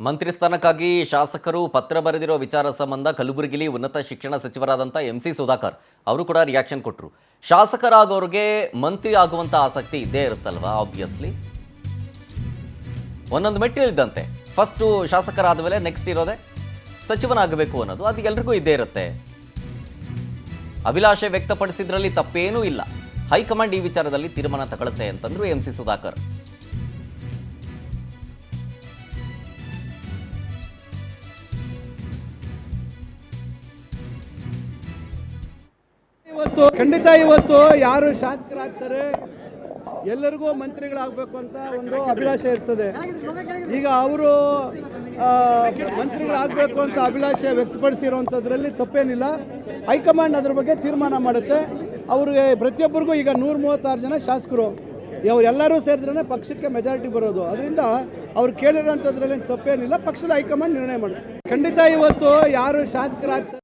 ಮಂತ್ರಿ ಸ್ಥಾನಕ್ಕಾಗಿ ಶಾಸಕರು ಪತ್ರ ಬರೆದಿರೋ ವಿಚಾರ ಸಂಬಂಧ ಕಲಬುರಗಿಲಿ ಉನ್ನತ ಶಿಕ್ಷಣ ಸಚಿವರಾದಂಥ MC ಸುಧಾಕರ್ ಅವರು ಕೂಡ ರಿಯಾಕ್ಷನ್ ಕೊಟ್ಟರು. ಶಾಸಕರಾಗೋರಿಗೆ ಮಂತ್ರಿ ಆಗುವಂಥ ಆಸಕ್ತಿ ಇದ್ದೇ ಇರುತ್ತಲ್ವಾ, ಆಬ್ವಿಯಸ್ಲಿ ಒಂದೊಂದು ಮೆಟ್ಟಿಲಿದ್ದಂತೆ. ಫಸ್ಟು ಶಾಸಕರಾದ ಮೇಲೆ ನೆಕ್ಸ್ಟ್ ಇರೋದೆ ಸಚಿವನಾಗಬೇಕು ಅನ್ನೋದು, ಅದು ಎಲ್ರಿಗೂ ಇದ್ದೇ ಇರುತ್ತೆ. ಅಭಿಲಾಷೆ ವ್ಯಕ್ತಪಡಿಸಿದ್ರಲ್ಲಿ ತಪ್ಪೇನೂ ಇಲ್ಲ. ಹೈಕಮಾಂಡ್ ಈ ವಿಚಾರದಲ್ಲಿ ತೀರ್ಮಾನ ತಗೊಳುತ್ತೆ ಅಂತಂದ್ರು MC ಸುಧಾಕರ್. ಇವತ್ತು ಯಾರು ಶಾಸಕರಾಗ್ತಾರೆ ಎಲ್ಲರಿಗೂ ಮಂತ್ರಿಗಳಾಗಬೇಕು ಅಂತ ಒಂದು ಅಭಿಲಾಷೆ ಇರ್ತದೆ. ಈಗ ಅವರು ಮಂತ್ರಿಗಳಾಗಬೇಕು ಅಂತ ಅಭಿಲಾಷೆ ವ್ಯಕ್ತಪಡಿಸಿರುವಂಥದ್ರಲ್ಲಿ ತಪ್ಪೇನಿಲ್ಲ. ಹೈಕಮಾಂಡ್ ಅದ್ರ ಬಗ್ಗೆ ತೀರ್ಮಾನ ಮಾಡುತ್ತೆ. ಅವ್ರಿಗೆ ಪ್ರತಿಯೊಬ್ಬರಿಗೂ ಈಗ 136 ಜನ ಶಾಸಕರು, ಅವರೆಲ್ಲರೂ ಸೇರಿದ್ರೆ ಪಕ್ಷಕ್ಕೆ ಮೆಜಾರಿಟಿ ಬರೋದು. ಅದರಿಂದ ಅವ್ರು ಕೇಳಿರೋಂಥದ್ರಲ್ಲಿ ತಪ್ಪೇನಿಲ್ಲ. ಪಕ್ಷದ ಹೈಕಮಾಂಡ್ ನಿರ್ಣಯ ಮಾಡುತ್ತೆ. ಖಂಡಿತ ಇವತ್ತು ಯಾರು ಶಾಸಕರಾಗ್ತಾರೆ